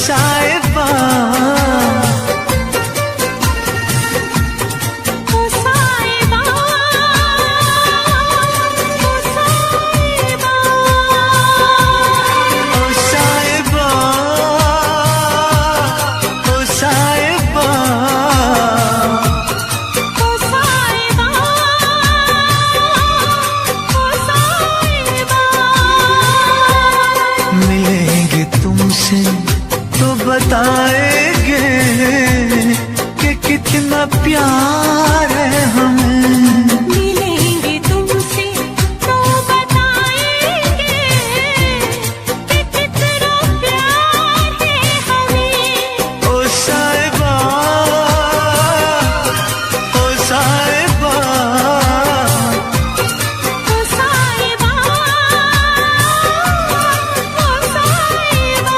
साहिबा तो बताएंगे कि कितना प्यार है हमें। मिलेंगे तुमसे तो बताएंगे कि कितना प्यार है हमें। ओ साहिबा, ओ साहिबा, ओ साहिबा, ओ साहिबा।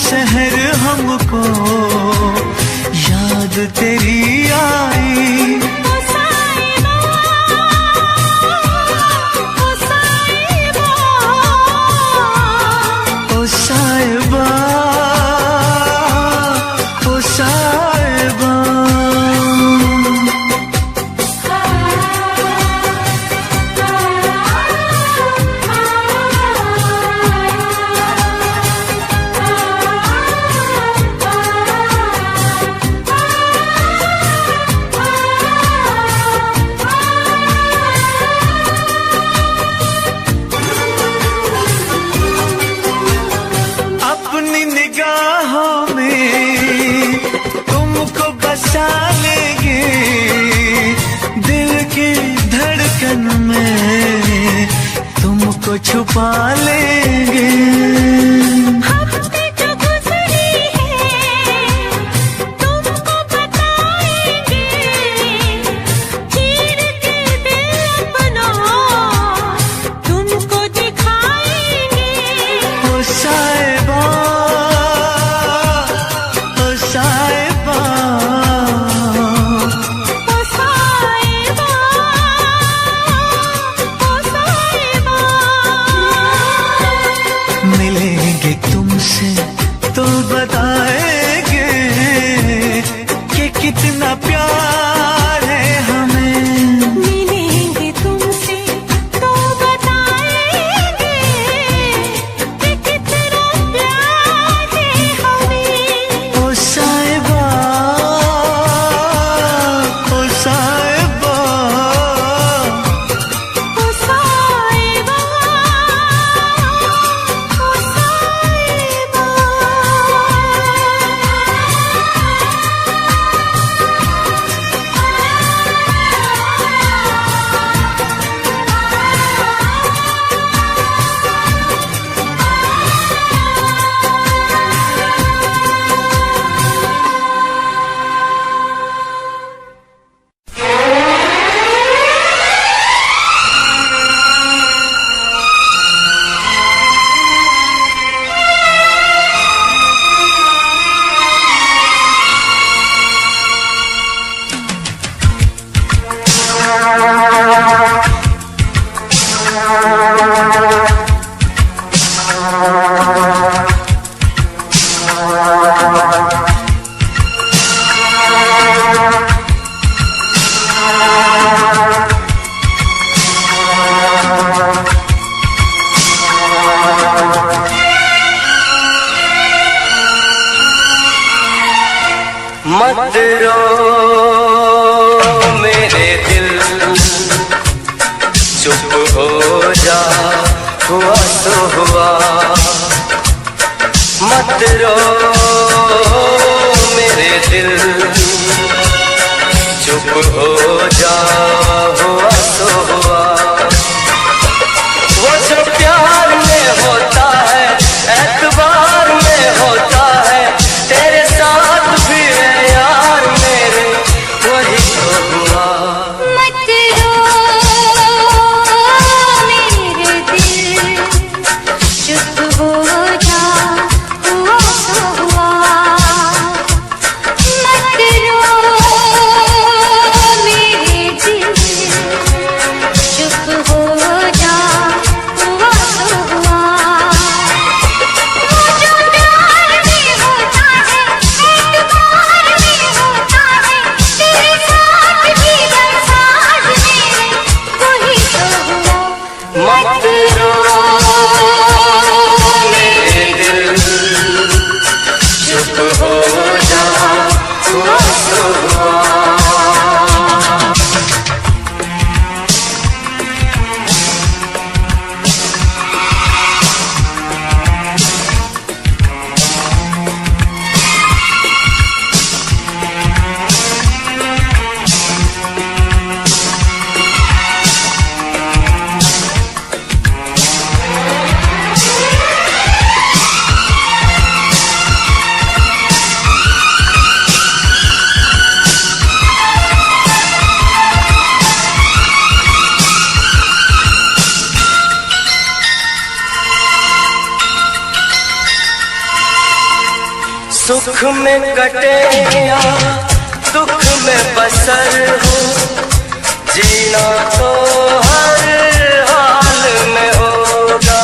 शहर हमको याद तेरी आई। ओ साहिबा, ओ साहिबा, ओ साहिबा, ओ साहिबा। अपनी निगाहों में तुमको बसा लेंगे, दिल की धड़कन में तुमको छुपा लेंगे। हफ्ते जो गुजरी है तुमको बताएंगे, चीर के दिल अपना तुमको दिखाएंगे। ओ साहिबा, ओ साहिबा, ओ साहिबा, ओ साहिबा। मिलेंगे तुमसे तो बताएंगे कि कितना प्यार है हमें। मिलेंगे तुमसे तो बताएंगे कि कितना प्यार है हमें। ओ साहिबा, ओ साहिबा, ओ साहिबा, ओ साहिबा। मत रो मेरे दिल, चुप हो जा, हुआ तो हुआ। मत रो मेरे दिल, चुप हो जा, हुआ सो हुआ। वो जो प्यार में होता है, एतबार में होता है, तेरे साथ भी है यार मेरे, वही तो हुआ। मत रो मेरे दिल, चुप हो जा, हुआ सो हुआ। मत रो मेरे दिल, चुप हो जा, हुआ सो हुआ। वो जो प्यार में होता है, एतबार में होता है, तेरे साथ भी बरसात मेरे, वही तो हुआ। मत रो मेरे दिल, चुप हो जा, हुआ सो हुआ। सुख में कटे या दुख में बसर हो, जीना तो हर हाल में होगा।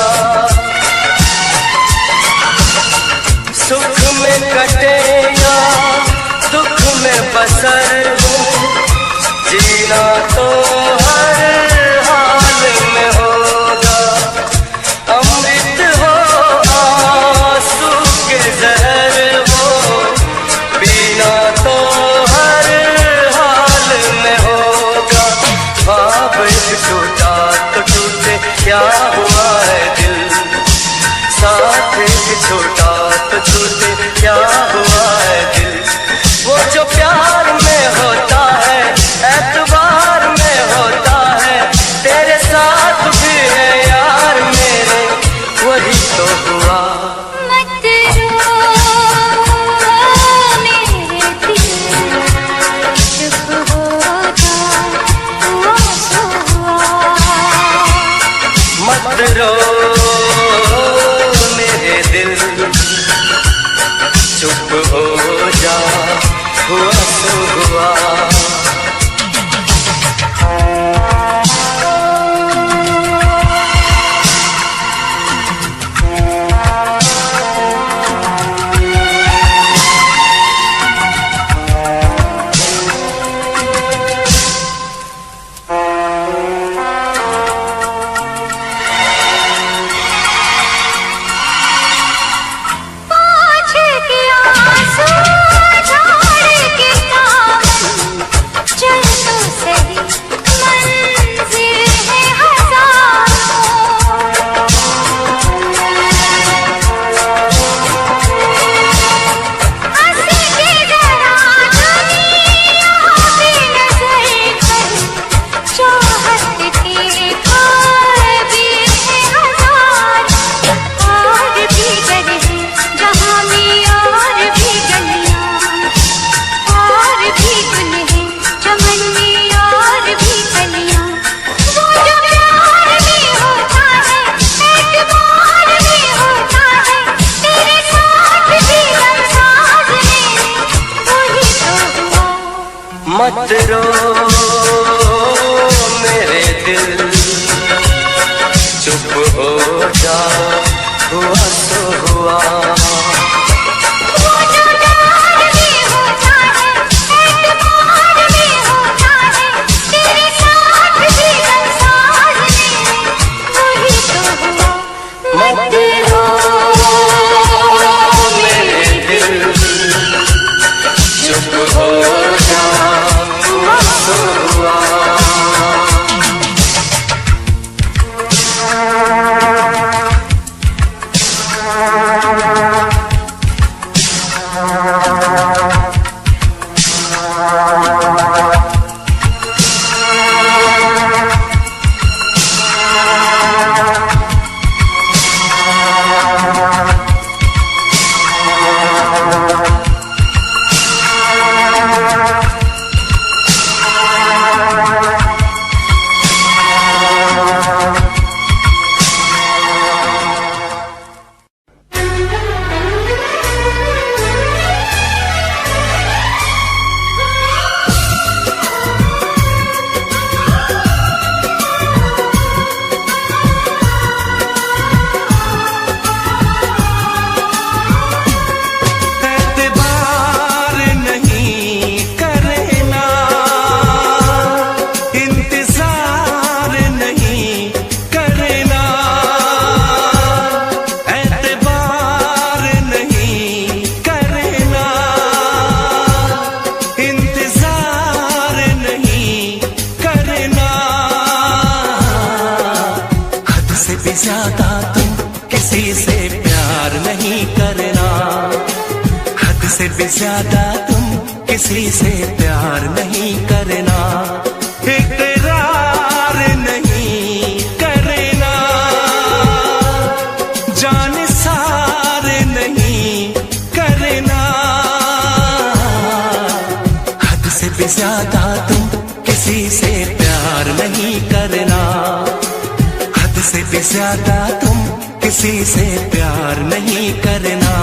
सुख में कटे या दुख में बसर हो, जीना तो हर हाल में होगा। अमृत हो आंसू के जहर हो, पीना तो हर हाल में होगा। ख्वाब एक टूटा तो टूटे, क्या हुआ है दिल, साथ एक छोटा तो छूटे, क्या हुआ है दिल। वो जो प्यार में होता है, एतबार में होता है, तेरे साथ भी है यार मेरे, वही तो हुआ। मत रो मेरे दिल, चुप हो जा, हुआ सो हुआ। मत रो मेरे दिल, चुप हो जा, हुआ सो हुआ। पाँच के आंसू झाड़ के सावन, चल तो सही मंजिल है हजारों। हंस के जरा दुनिया की नजर कर, चाहत के ख्वाब भी है हजार। और भी गर है जहाँ में और भी गलियाँ, और भी गुल है चमन में और भी कलियाँ। वो जो प्यार में होता है, एतबार में होता है, तेरे साथ भी बरसात मेरे, वही तो हुआ। मत रो मेरे दिल, चुप हो जा, हुआ सो हुआ। वो जो प्यार में होता है, एतबार में होता है, तेरे साथ भी बरसात मेरे, वही तो हुआ। मत रो मेरे दिल, चुप हो जा, हुआ सो हुआ। भी ज्यादा तुम किसी से प्यार नहीं करना, इकरार नहीं करना, जान सार नहीं करना। हद से भी ज्यादा तुम किसी से प्यार नहीं करना, हद से भी ज्यादा तुम किसी से प्यार नहीं करना।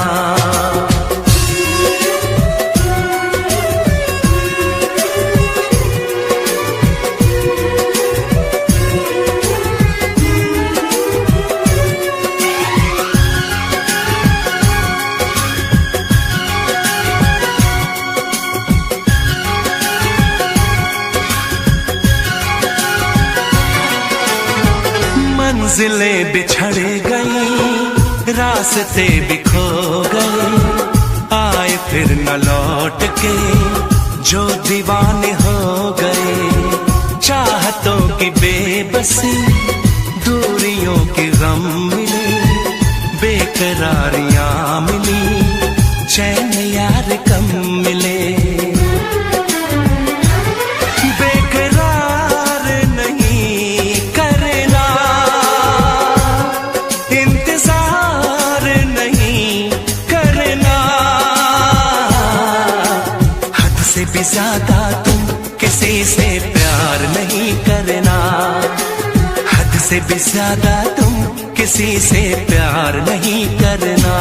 मंजिलें बिछड़ गई, रास्ते भी खो गए, आए फिर न लौट के जो दीवाने हो गए। चाहतों की बेबसी, दूरियों के गम मिले, बेकरारियां मिली, चैन यार कम मिले। ज्यादा तुम किसी से प्यार नहीं करना, हद से भी ज्यादा तुम किसी से प्यार नहीं करना।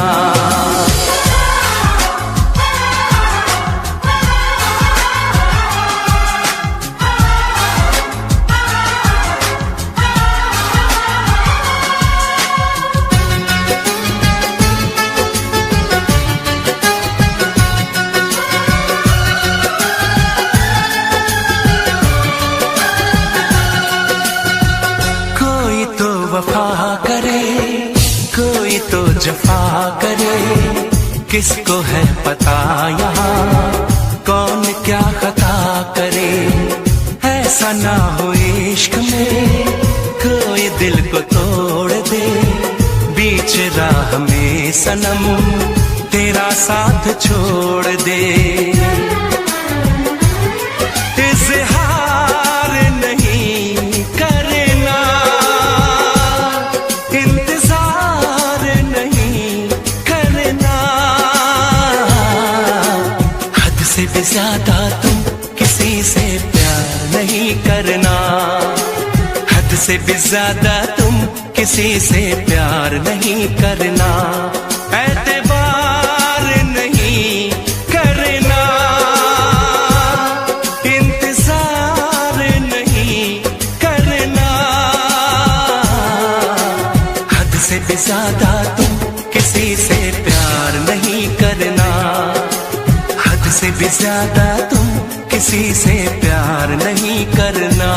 वफा करे, कोई तो जफा करे, किसको है पता यहाँ कौन क्या खता करे। ऐसा ना हो इश्क में कोई दिल को तोड़ दे, बीच राह में सनम तेरा साथ छोड़ दे। इज़हार नहीं करना, इंतजार नहीं करना, हद से भी ज्यादा तुम किसी से प्यार नहीं करना, हद से भी ज्यादा तुम किसी से प्यार नहीं करना। एतबार नहीं करना, इंतजार नहीं करना, हद से भी ज्यादा तुम किसी से प्यार नहीं करना, हद से भी ज्यादा तुम किसी से प्यार नहीं करना।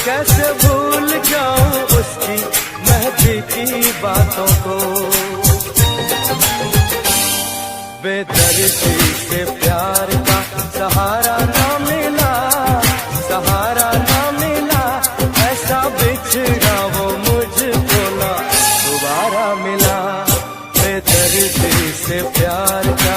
कैसे भूल जाऊं उसकी मेहंदी की बातों को। बेदर्दी से प्यार का सहारा ना मिला, सहारा ना मिला, ऐसा बिछड़ा वो मुझको ना दोबारा मिला। बेदर्दी से प्यार का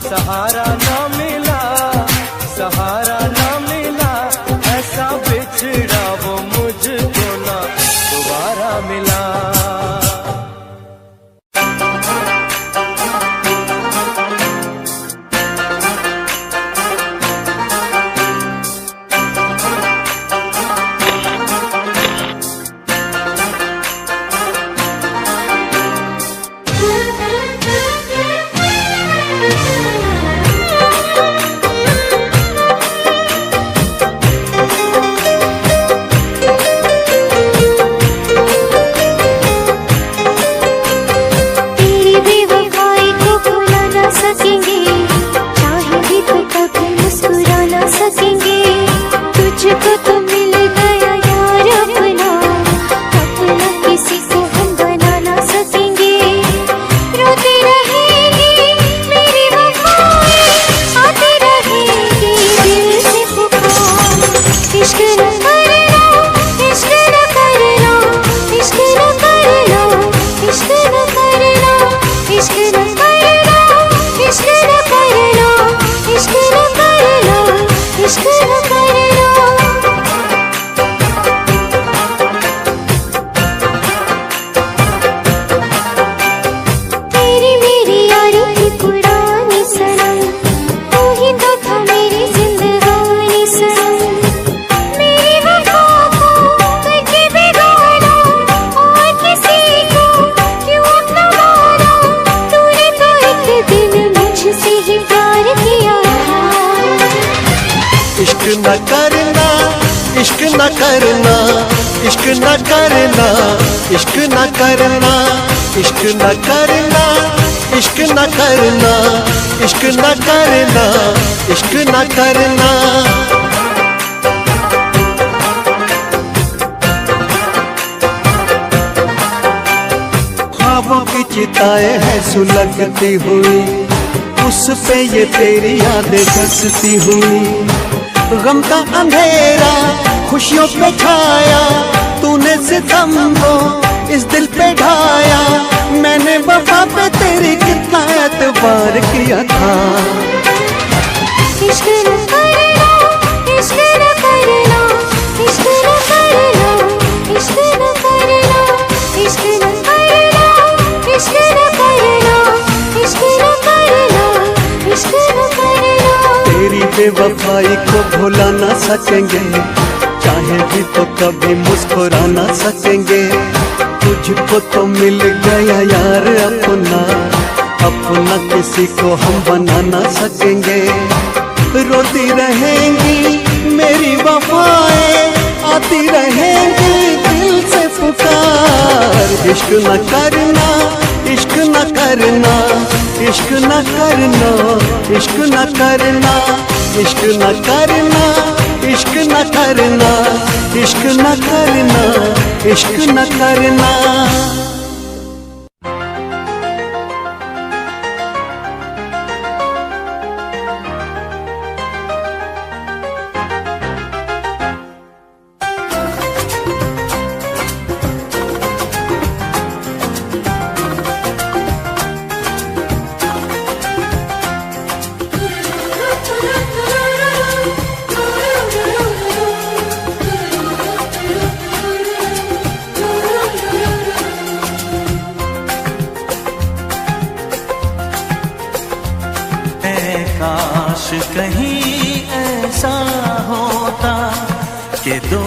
सहारा ना मिला, सहारा ना मिला, ऐसा बिछड़ा वो मुझको ना दोबारा मिला। न करना, इश्क न करना, इश्क न करना, इश्क न करना, इश्क न करना, इश्क न करना, इश्क न करना, इश्क न करना। ख्वाबों की चिताएं हैं सुलगती हुई, उस पे ये तेरी यादें बसती हुई। गम का अंधेरा खुशियों पे छाया, तूने सितम को इस दिल पे ढाया। मैंने वफा पे तेरी कितना एतबार किया था। इश्क न करना, इश्क न करना, इश्क न करना, इश्क न करना, इश्क न करना, इश्क न करना, इश्क न करना, इश्क न करना। तेरी बेवफाई को भुला ना सकेंगे, चाहे भी तो कभी मुस्कुरा ना सकेंगे। तुझको तो मिल गया यार अपना, अपना किसी को हम बना ना सकेंगे। रोती रहेंगी मेरी वफाएं, आती रहेंगी दिल से पुकार। इश्क न करना, इश्क न करना, इश्क न करना, इश्क न करना, इश्क न करना, इश्क न करना, इश्क न करना, इश्क न करना। के दो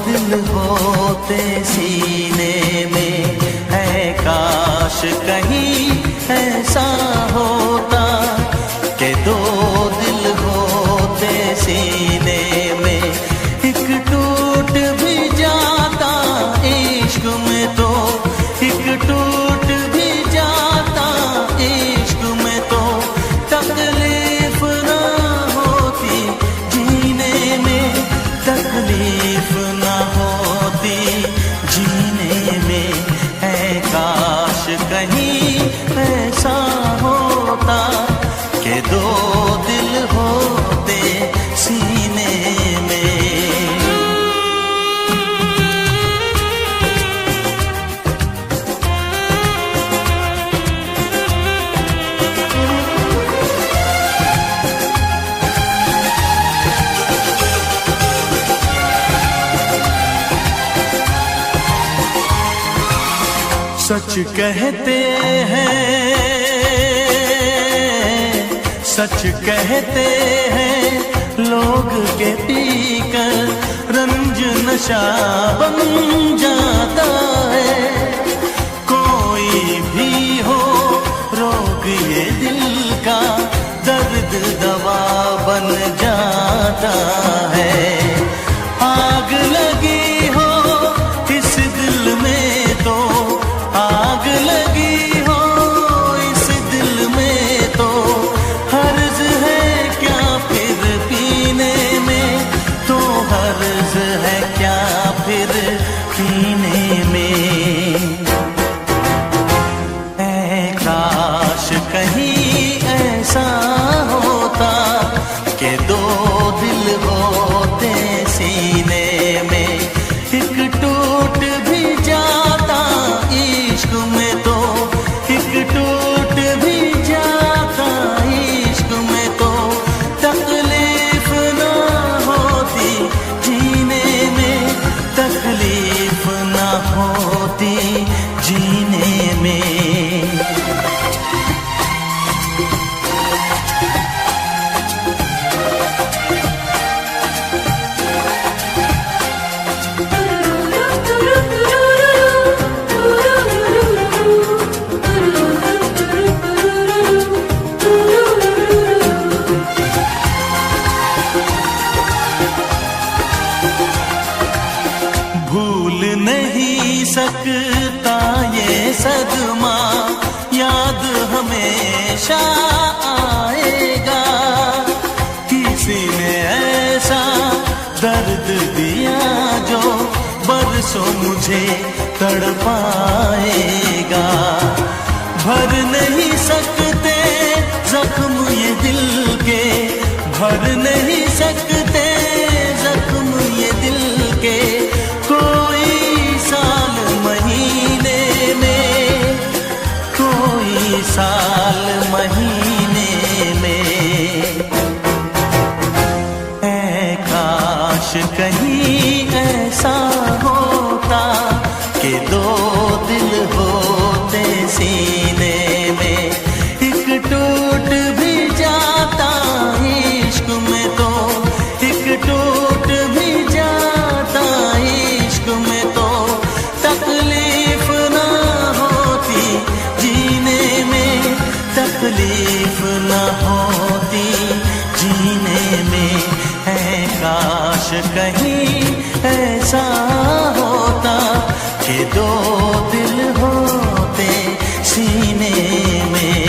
दिल होते सीने में, है काश कहीं ऐसा होता के दो दिल होते सीने में, एक टूट भी जाता इश्क में तो, एक टूट भी जाता इश्क में तो, तकलीफ ना होती जीने में, तकलीफ ना होती जीने में, है काश कहीं ऐसा होता के दो दिल होते सीने में। सच कहते हैं, सच कहते हैं लोग के पीकर रंज नशा बन जाता है, कोई भी हो रोग ये दिल का दर्द दवा बन जाता है, आग लगी हो इस दिल में तो, आग लगी हो इस दिल में तो, हर्ज है क्या फिर पीने में, तो हर्ज है क्या फिर पीने में, ऐ काश कहीं ऐसा होता के दो दिल होते सीने में, एक टूट भी जाता इश्क में तो, एक टूट भी जाता इश्क में तो, तकलीफ ना होती जीने में, तकलीफ ना होती जीने में। भूल नहीं सकता ये सदमा, याद हमेशा आएगा, किसी ने ऐसा दर्द दिया जो बरसों मुझे तड़पाएगा, भर नहीं सकते जख्म ये दिल के, भर नहीं सकते जख्म ये दिल के, कोई साल महीने में, कोई साल महीने में, ऐ काश कहीं ऐसा होता के दो दिल होते सीने में, एक टूट भी जाता इश्क में तो, एक टूट भी जाता इश्क में तो, तकलीफ ना होती जीने में, तकलीफ ना होती जीने में, है काश कहीं ऐसा होता के दो दिल होते सीने में।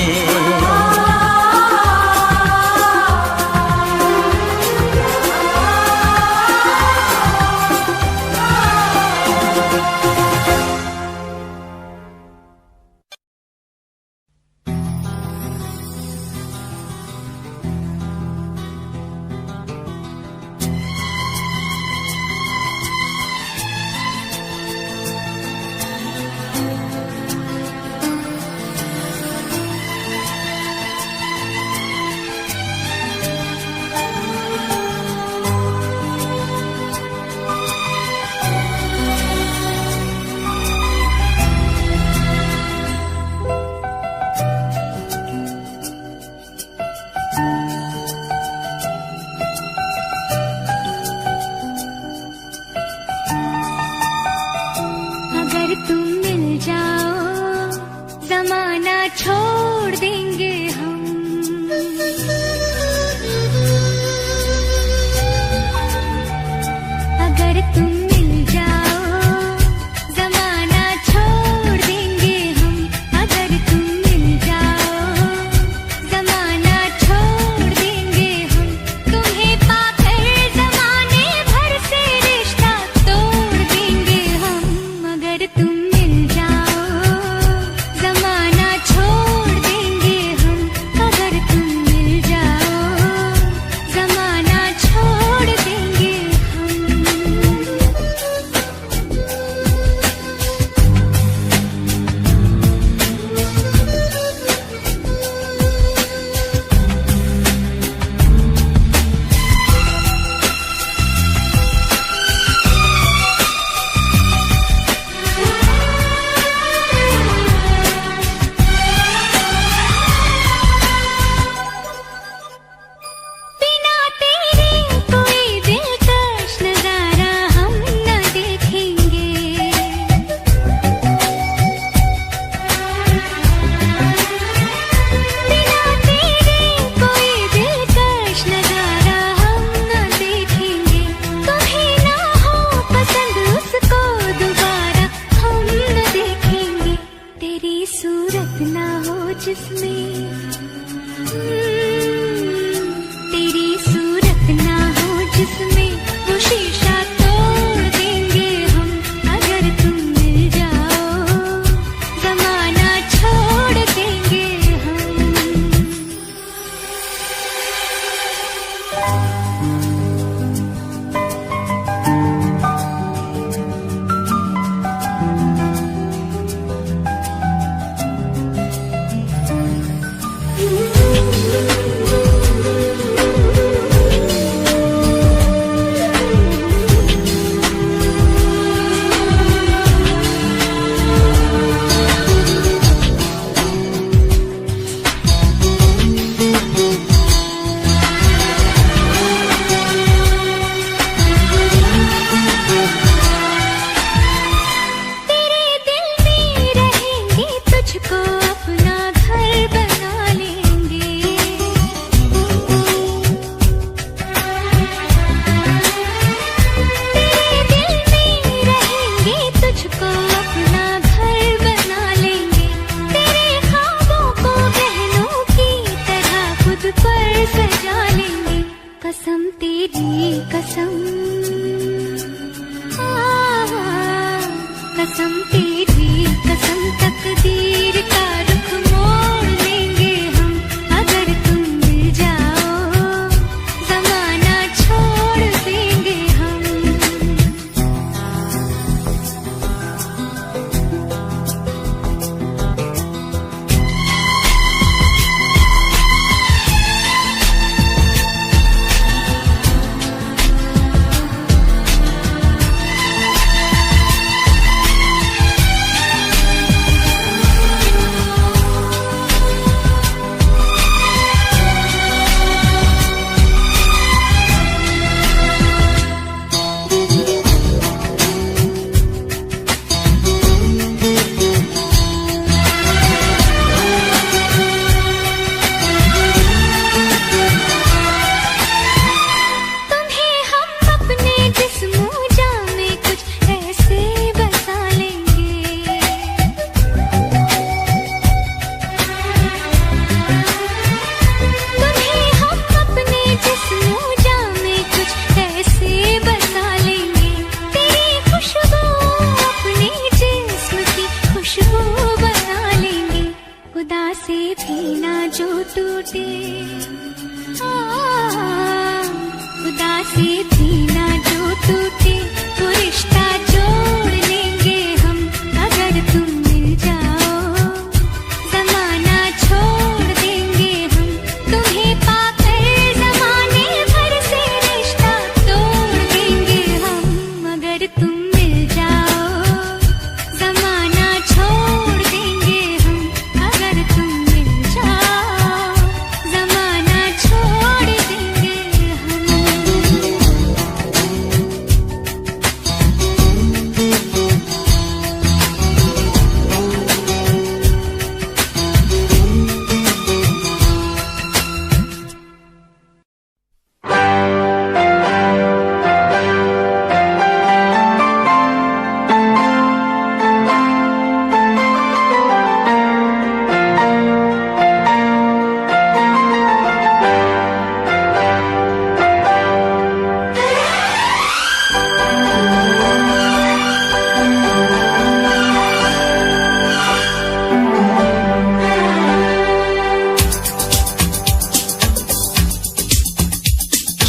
कसम तेरी कसम तकदीर का रुख मोड़ लेंगे हम अगर तुम मिल जाओ जमाना छोड़ देंगे हम।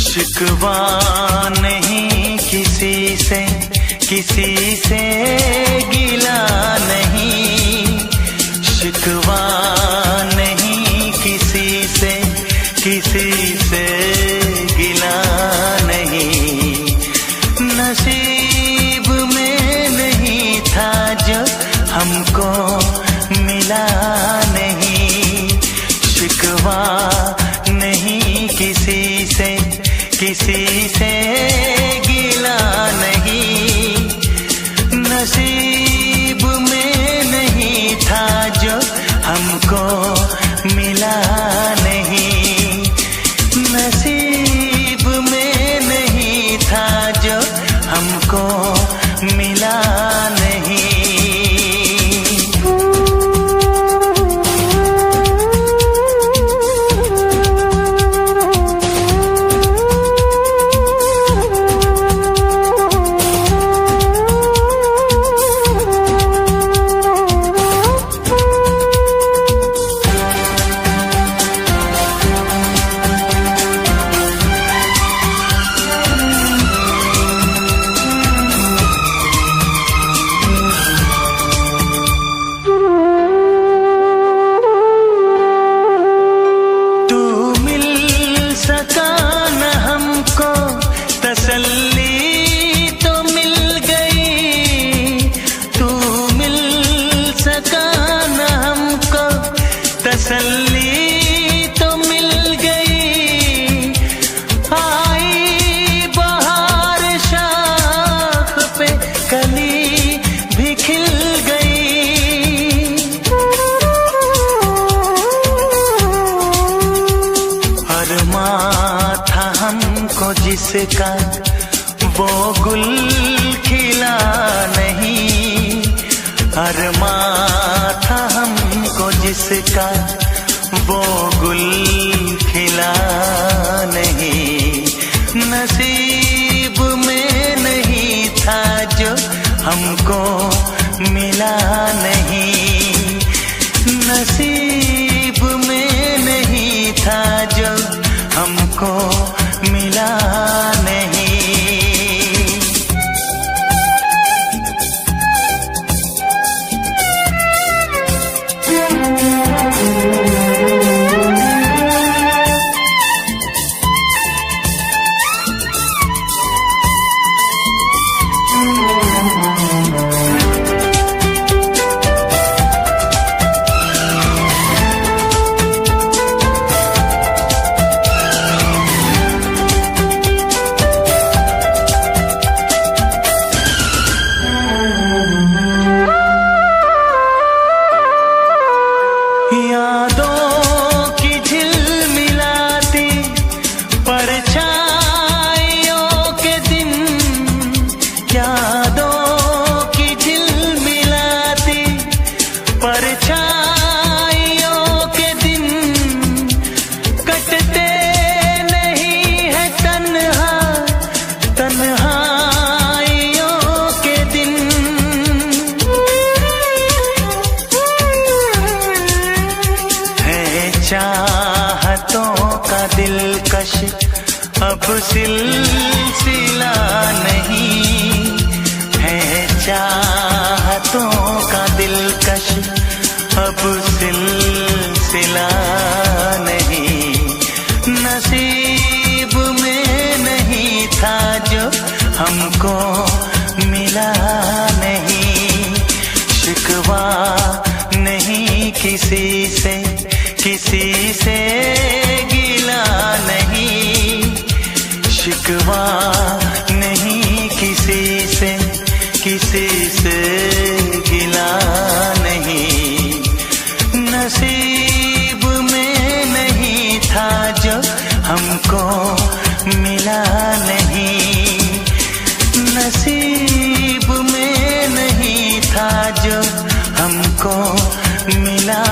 शिकवा नहीं किसी से गिला नहीं, शिकवा नहीं किसी से गिला नहीं। नसीब में नहीं था जो हमको मिला नहीं। शिकवा नहीं किसी से गिला नहीं। नसीब में नहीं था जो हमको मिला नहीं। नसीब में नहीं था जो हमको मिला नहीं। जिसका वो गुल खिला नहीं, अरमां था हमको जिसका वो गुल खिला नहीं। नसीब में नहीं था जो हमको मिला नहीं, नसीब में नहीं था जो हमको मिला नहीं। यादों की झिलमिलाती परछाइयों के दिन, यादों की झिलमिलाती परछाइयों के दिन, कटते नहीं है तन्हा तन्हाइयों के दिन। चाहतों का दिलकश अब सिलसिला नहीं है, चाहतों का दिलकश अब सिलसिला नहीं। नसीब में नहीं था जो हमको मिला नहीं, शिकवा नहीं किसी से किसी से गिला नहीं, शिकवा नहीं किसी से किसी से गिला नहीं। नसीब में नहीं था जो हमको मिला नहीं, नसीब में नहीं था जो हमको मिला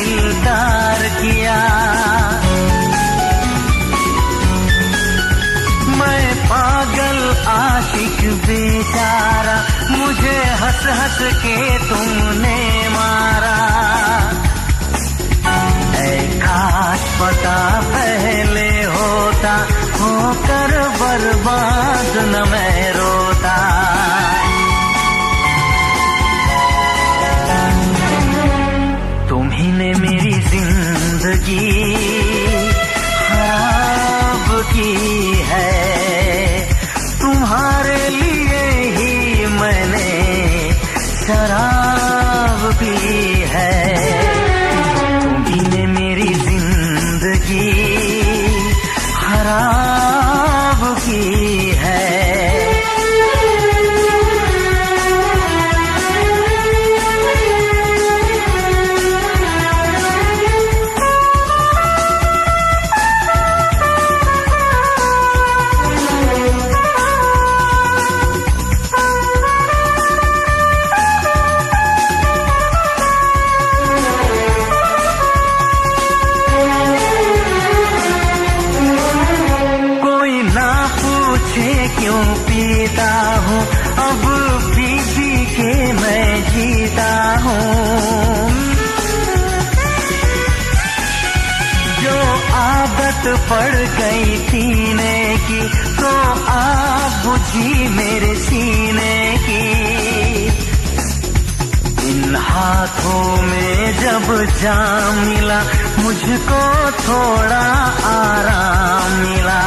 दिलदार किया। मैं पागल आशिक बेचारा, मुझे हंस हंस के तुमने मारा। काश पता पहले होता, होकर बर्बाद न मैं रोता। तुम्ही ने मेरी जिंदगी खराब की है, तुम्हारे लिए ही मैंने शराब पी है। तुम्ही ने मेरी जिंदगी खराब की है। क्यों पीता हूँ अब पी पी के मैं जीता हूँ। जो आदत पड़ गई पीने की, तो आग बुझी मेरे सीने की। इन हाथों में जब जाम मिला, मुझको थोड़ा आराम मिला।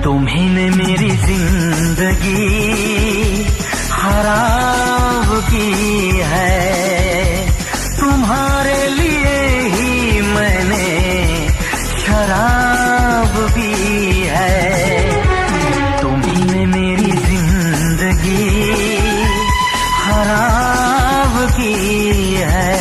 तुम्ही ने मेरी जिंदगी खराब की है, तुम्हारे लिए ही मैंने शराब पी है। तुम्ही ने मेरी जिंदगी खराब की है।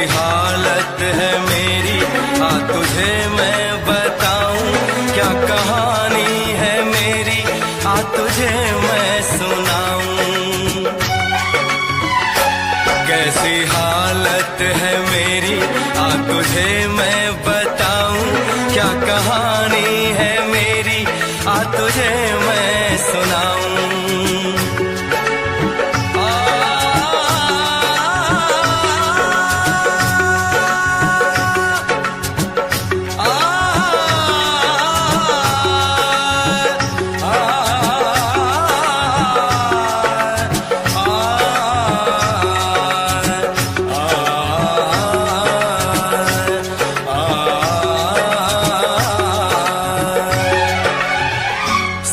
हालत है मेरी, आ तुझे मैं बताऊं क्या कहानी है मेरी, आ तुझे मैं सुनाऊं। कैसी हालत है मेरी, आ तुझे मैं बताऊं क्या कहानी है मेरी, आ तुझे मैं सुनाऊं।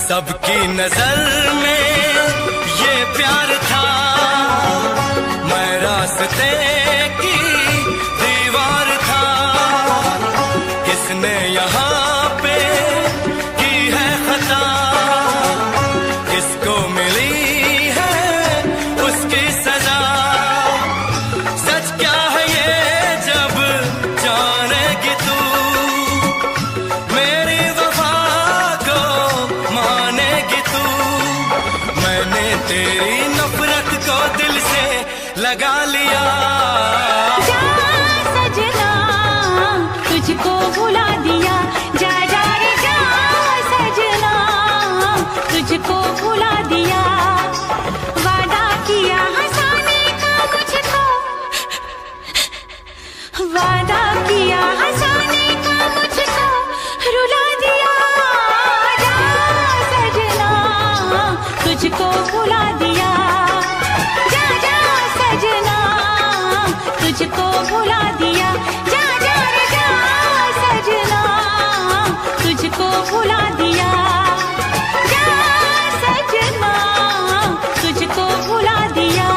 सबकी नजर में ये प्यार था, मैं रास्ते की दीवार था। किसने यहाँ पे की है खता, किसको मिली है उसकी सजा। सच क्या है ये जब जानेगी तू, मेरी वफा को मानेगी तू। मैंने तेरी नफरत को दिल से लगा लिया। जा सजना तुझको भुला दिया, जा जा रे जा सजना तुझको भुला दिया। वादा किया हंसाने का मुझको, वादा किया हंसाने का मुझको रुला दिया। जा सजना तुझको भुला दिया, जा जा सजना तुझको भुला दिया। जा जा रे जा सजना तुझको भुला दिया, जा सजना तुझको भुला दिया।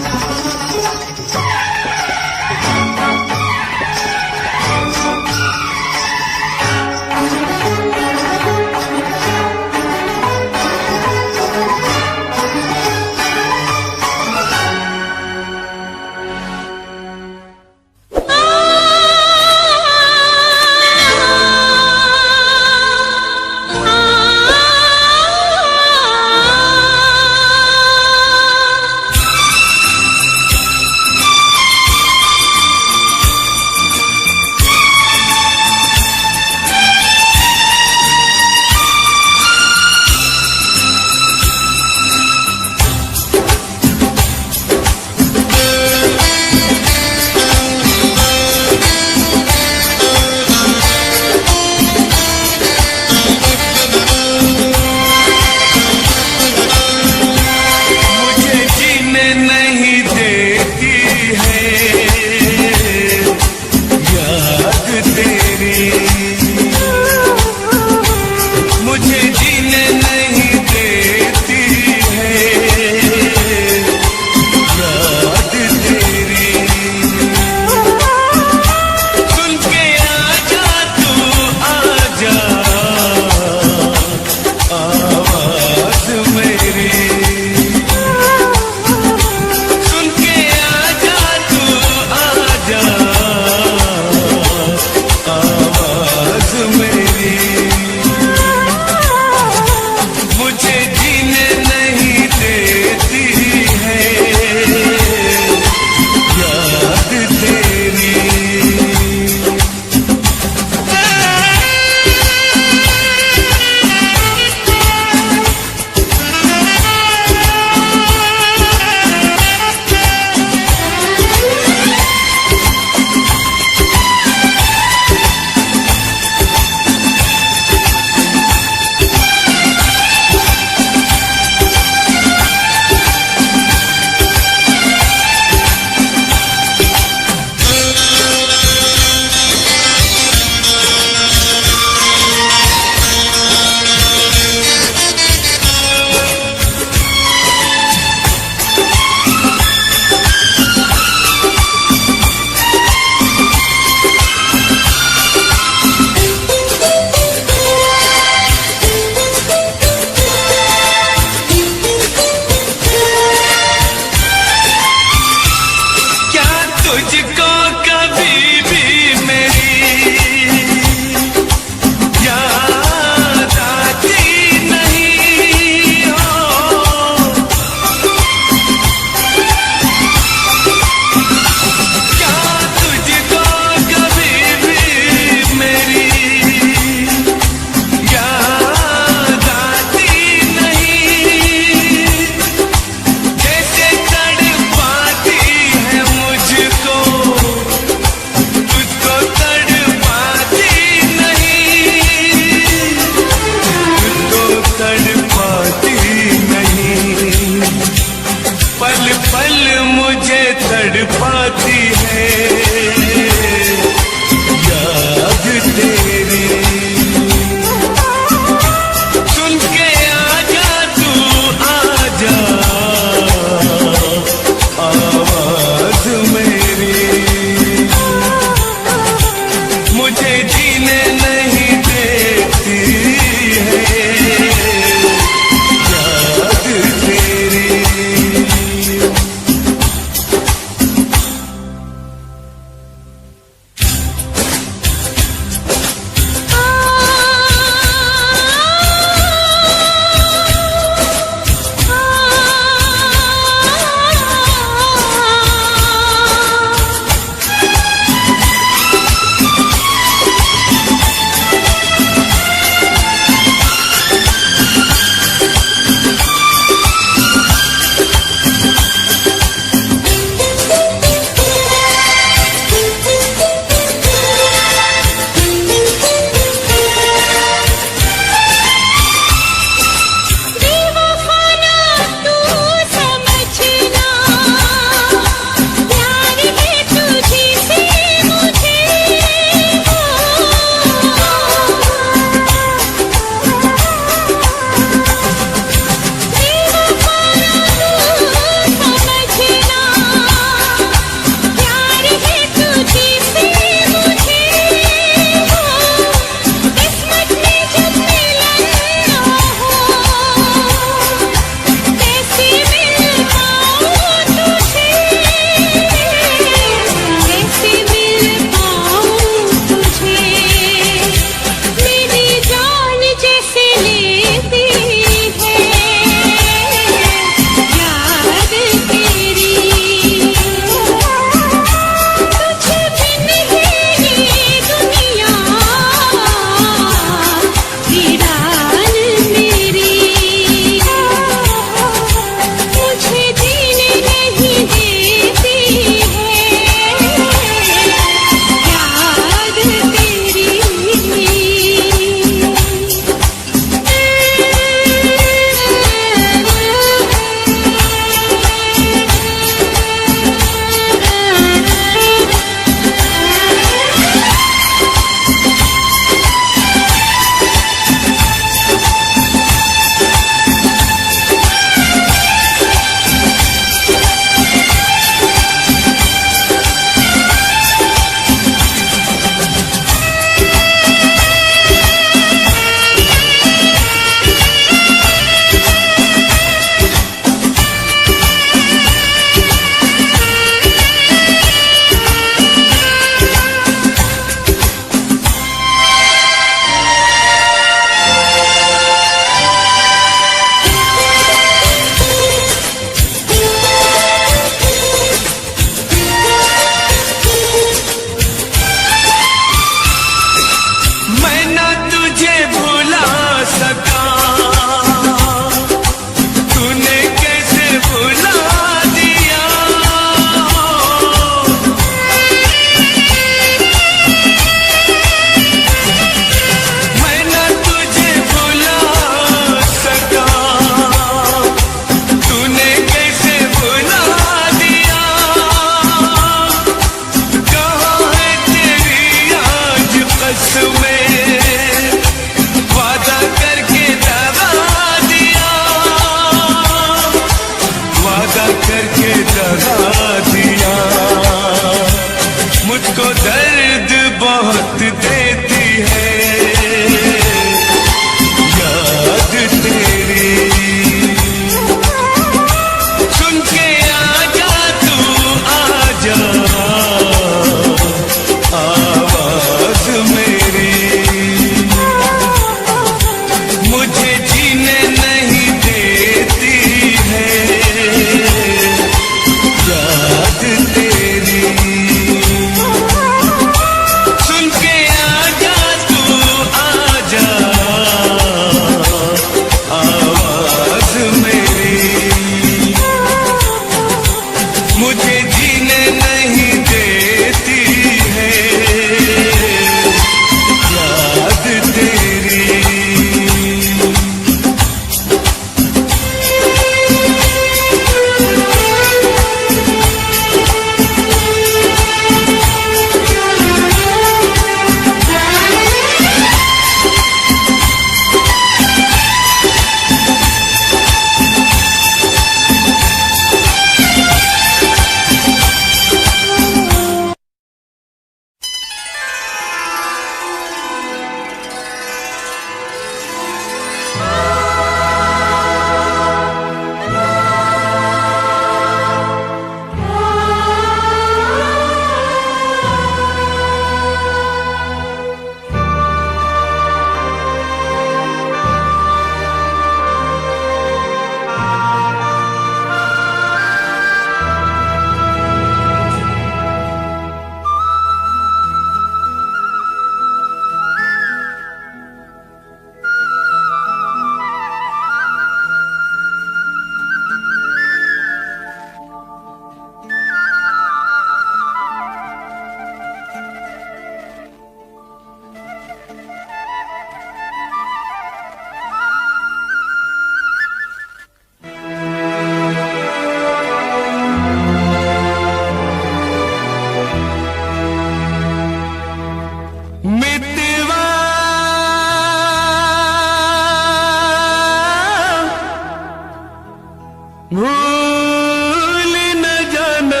भूल न जाना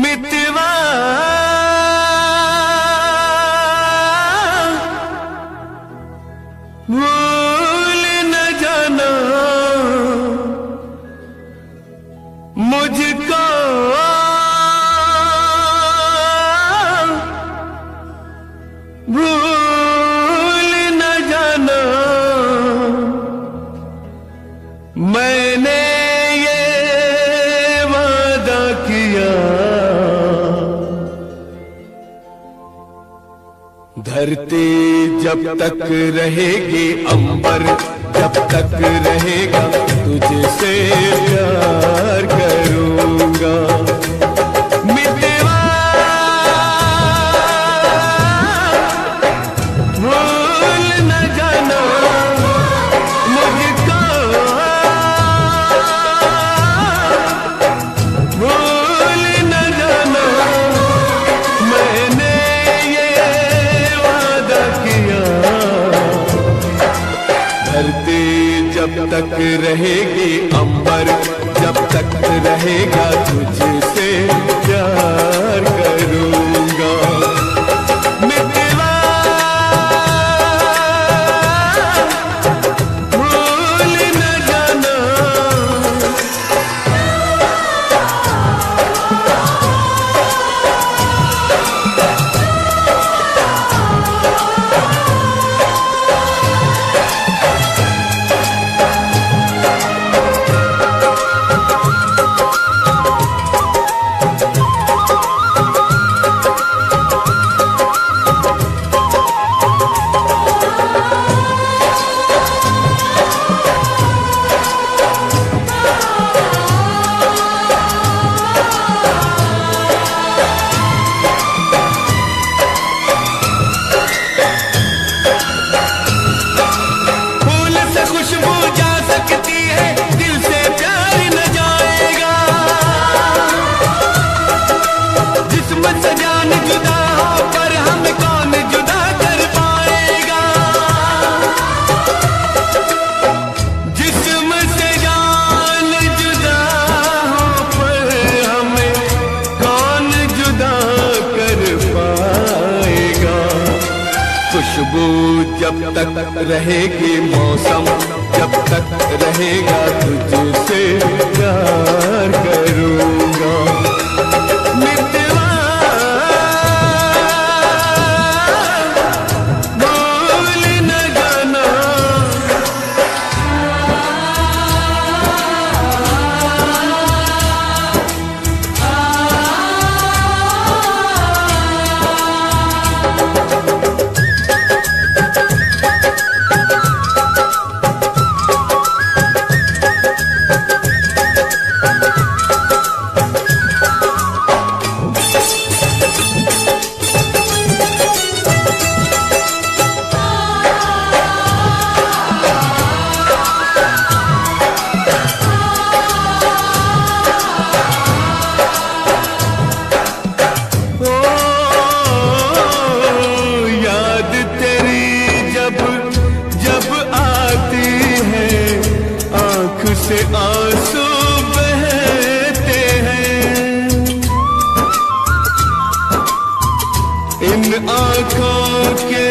मितवा भूल न जाना मुझको भूल न जाना मैंने ये वादा किया धरती जब तक रहेगी अंबर जब तक रहेगा तुझसे प्यार करूंगा मितवा भूल न जाना मुझको भूल न जाना मैंने ये वादा किया धरती जब तक रहेगी अंबर जब तक रहेगा तुझसे प्यार करूंगा मितवा भूल न जाना खुशबू जब तक रहेगी मौसम जब तक रहेगा तुझसे प्यार करूंगा मितवा भूल न जाना से आंसू बहते हैं इन आंखों के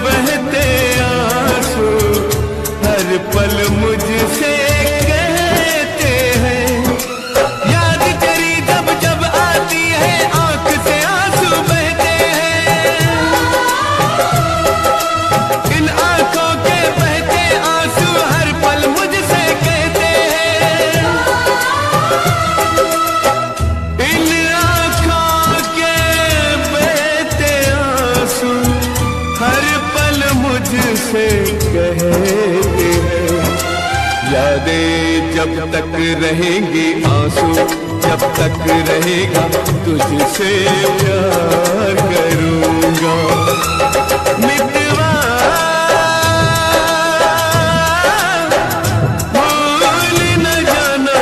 बहते आंसू हर पल मुझसे कहते हैं याद तेरी जब जब आती है आंख से आंसू बहते हैं इन आंखों के बहते आंसू हर पल मुझसे मुझसे कहते हैं यादें जब तक रहेंगी आंसू जब तक रहेगा तुझसे प्यार करूंगा मितवा भूल न जाना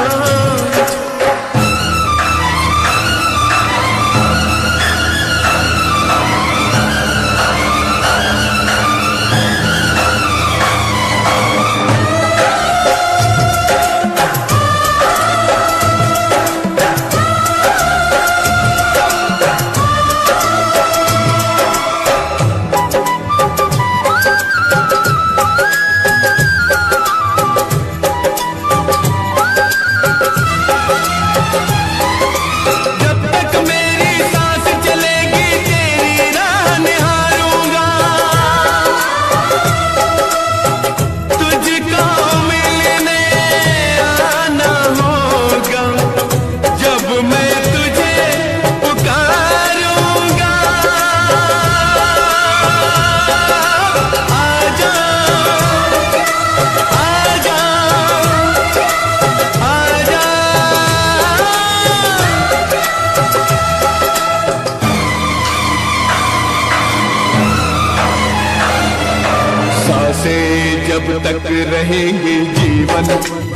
सांसें जब तक रहेंगे जीवन,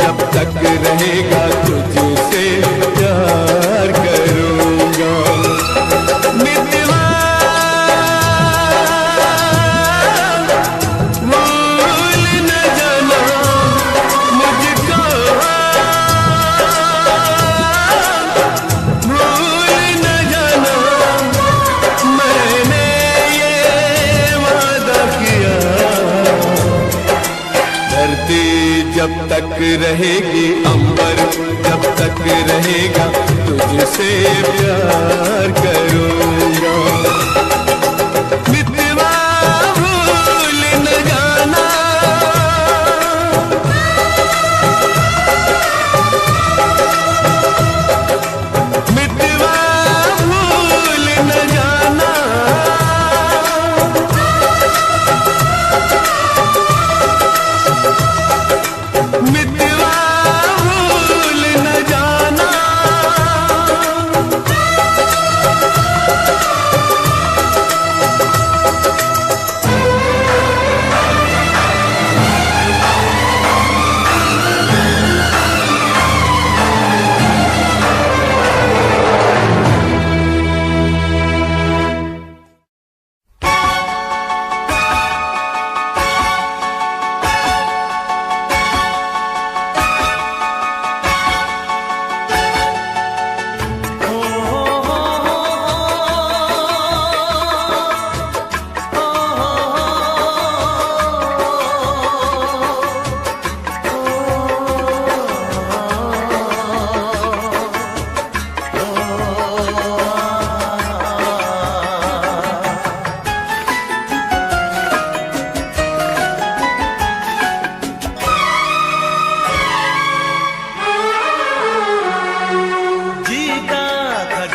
जब तक रहेगा तुझसे प्यार करूँगा। मितवा भूल न जाना मुझको, भूल न जाना मैंने ये वादा किया। धरती जब तक रहेगी, अंबर जब तक रहेगा तुझसे प्यार करूँगा। मितवा भूल न जाना, मितवा भूल न जाना, मितवा भूल न जाना।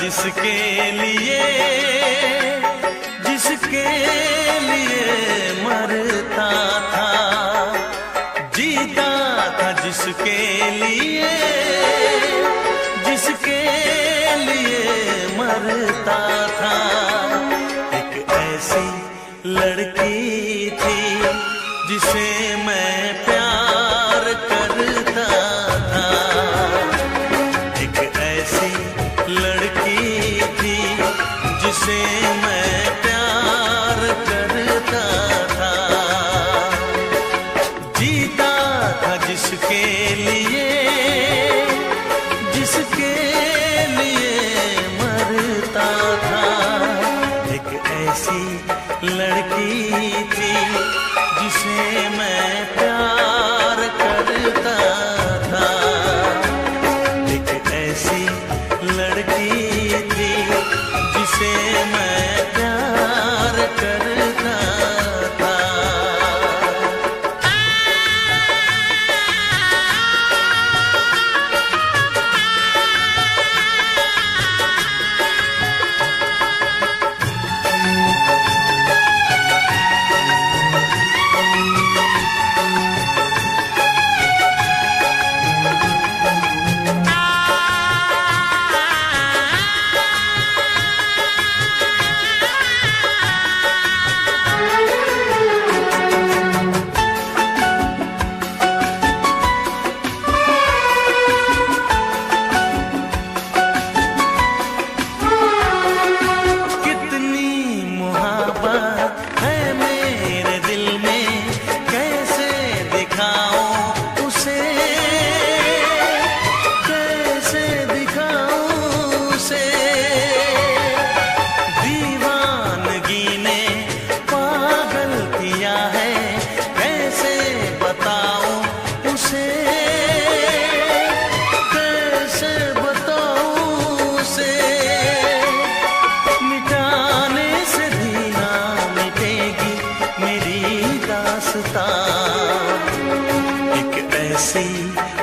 जिसके लिए, जिसके लिए मरता था, जीता था जिसके लिए, जिसके लिए मरता था। एक ऐसी लड़की थी जिसे मैं प्यार करता था। एक ऐसी लड़की थी जिसे मैं प्यार करता था। जीता था जिसके लिए, जिसके लिए मरता था। एक ऐसी लड़की थी जिसे मैं प्यार करता था। एक ऐसी लड़की थी जिसे मैं प्यार करता था।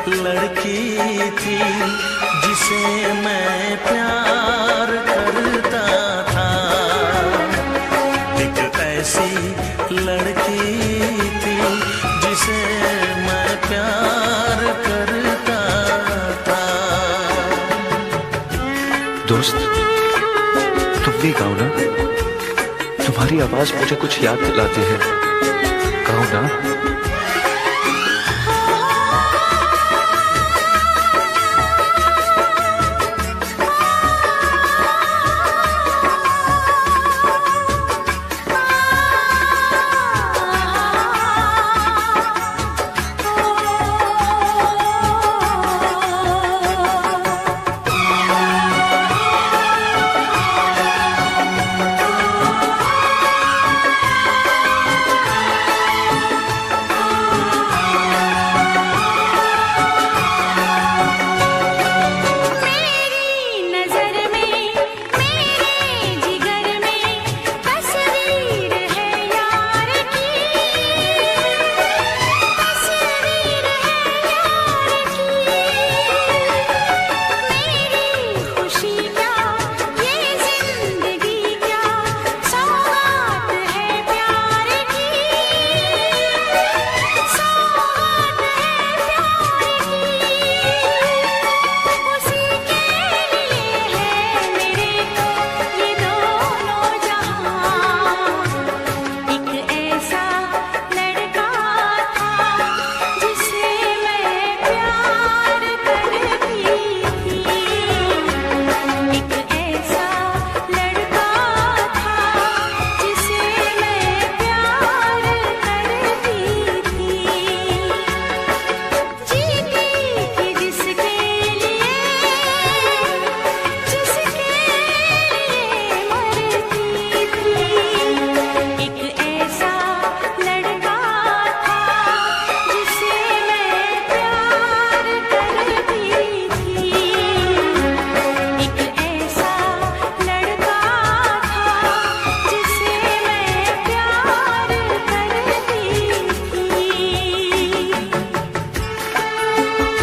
लड़की थी जिसे मैं प्यार करता था। एक ऐसी लड़की थी जिसे मैं प्यार करता था। दोस्त, तुम भी गाओ ना, तुम्हारी आवाज मुझे कुछ याद दिलाती है। कहूँ ना।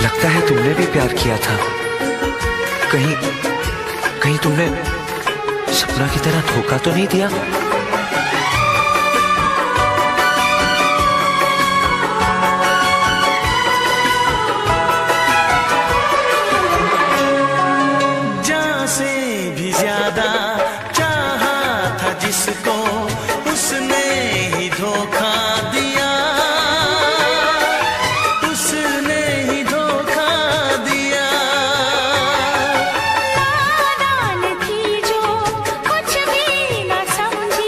लगता है तुमने भी प्यार किया था। कहीं कहीं तुमने सपना की तरह धोखा तो नहीं दिया? जान से भी ज्यादा चाहा था जिसको, उसने ही धोखा दिया, उसने ही धोखा दिया। नादान थी जो कुछ भी न समझी,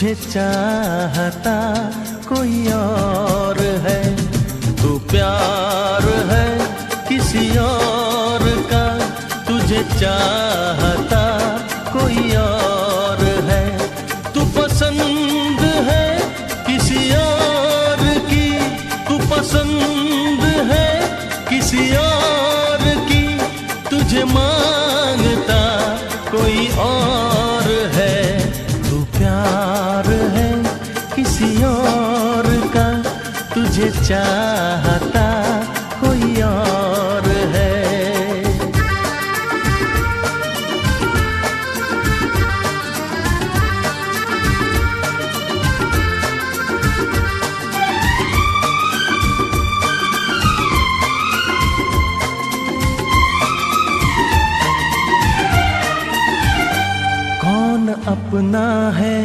तुझे चाहता कोई और है। तू प्यार है किसी और का, तुझे चाहता कोई और है। तू पसंद है किसी और की, तू पसंद है किसी और की, तुझे मांगता कोई और है। तू प्यार है किसी और का, तुझे चाहता कोई और है। कौन अपना है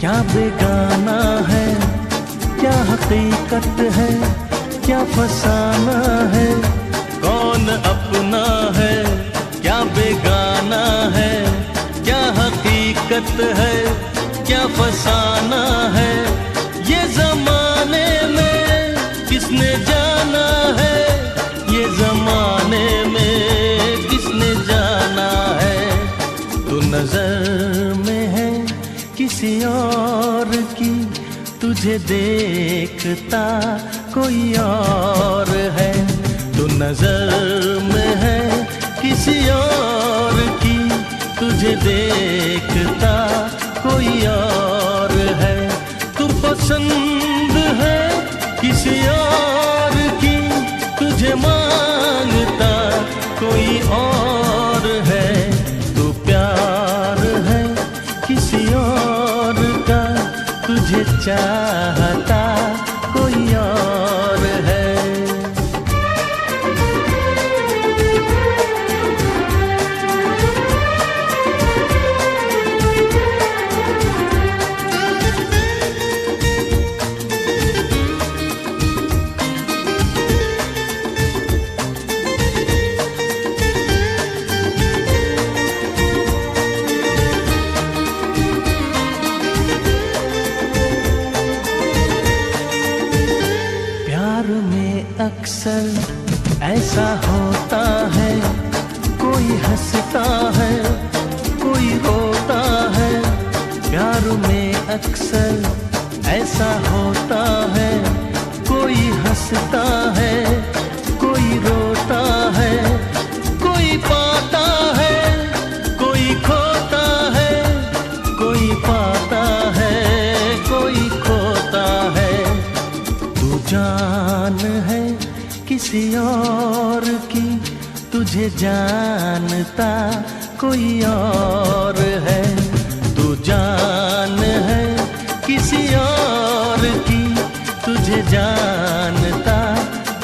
क्या बेगाना है, क्या हकीकत है क्या फसाना है। कौन अपना है क्या बेगाना है, क्या हकीकत है क्या फसाना है। ये जमाने में किसने जाना है, ये जमाने में किसने जाना है। तू नजर में है किसी और की, तुझे देखता कोई और है। तू नजर में है किसी और की, तुझे देखता कोई और है। तू पसंद है किसी और की, तुझे मांगता कोई और है। तू प्यार है किसी और का, तुझे चाहता कोई और है। अक्सर ऐसा होता है, कोई हंसता है कोई रोता है। प्यार में अक्सर ऐसा होता है, कोई हंसता है कोई रोता है। कोई पाता है कोई खोता है, कोई पाता है कोई खोता है। तू जान है किसी और की, तुझे जानता कोई और है। तू जान है किसी और की, तुझे जानता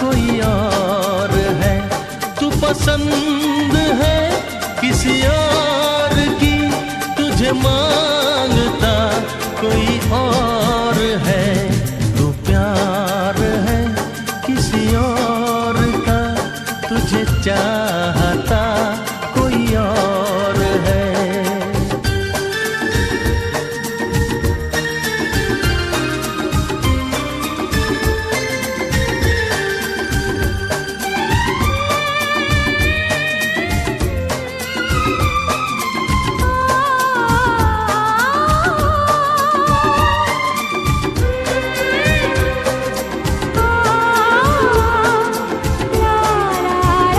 कोई और है। तू पसंद है किसी और की, तुझे मांगता कोई और है। तू प्यार है किसी और का, तुझे चाहता कोई और है। ला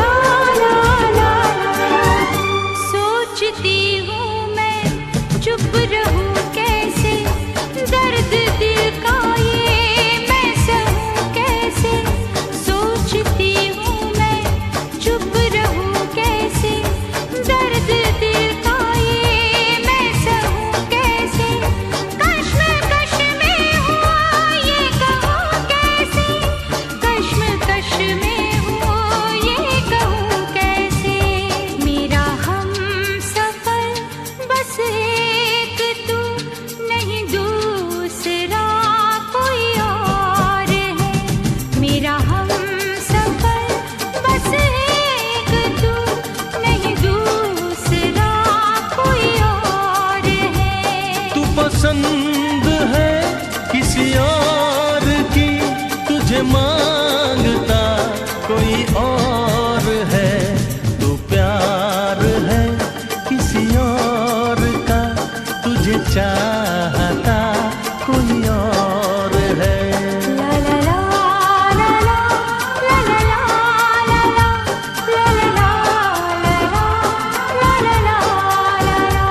ला ला तुझे मांगता कोई और है, तू प्यार है किसी और का, तुझे चाहता कोई और है। ला ला ला ला ला ला ला ला ला ला ला ला ला ला ला।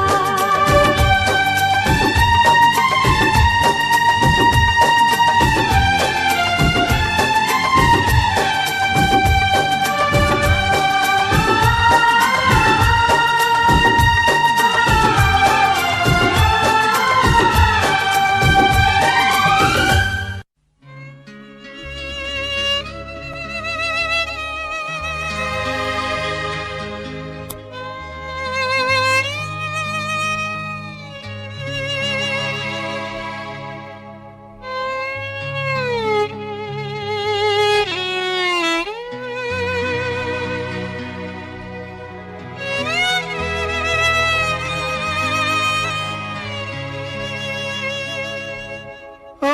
ओ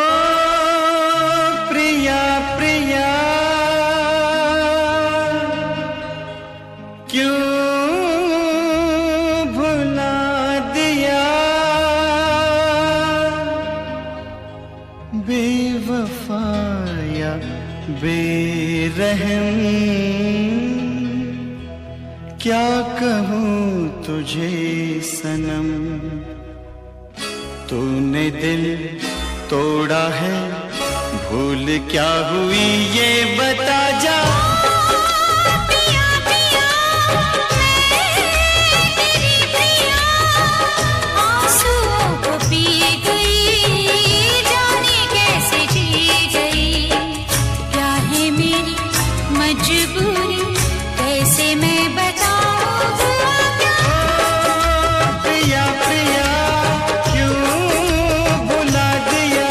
प्रिया प्रिया क्यों भुला दिया, बेवफाया बेरहम क्या कहूँ तुझे सनम, तूने दिल तोड़ा है, भूल क्या हुई ये बता जा। पिया पिया मैं तेरी पिया, आंसुओं को पी गई, जाने कैसे जी गई, क्या है मेरी मजबूरी, कैसे मैं बताऊं क्या। प्रिया प्रिया क्यों भुला दिया,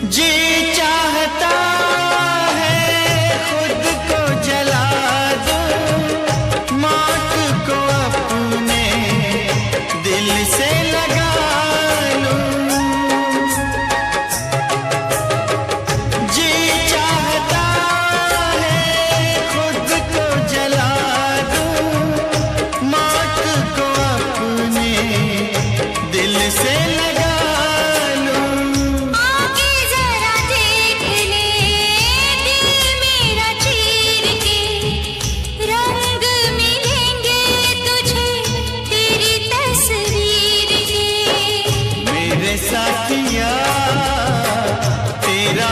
जी चाहता है खुद को जला दूं, मौत को अपने दिल से लगा लूं। जी चाहता है खुद को जला दूं, मौत को अपने दिल से लगा लूं। आगे जरा देख ले दिल मेरा चीर के, रंग मिलेंगे तुझे तेरी तस्वीर के। मेरे साथिया तेरा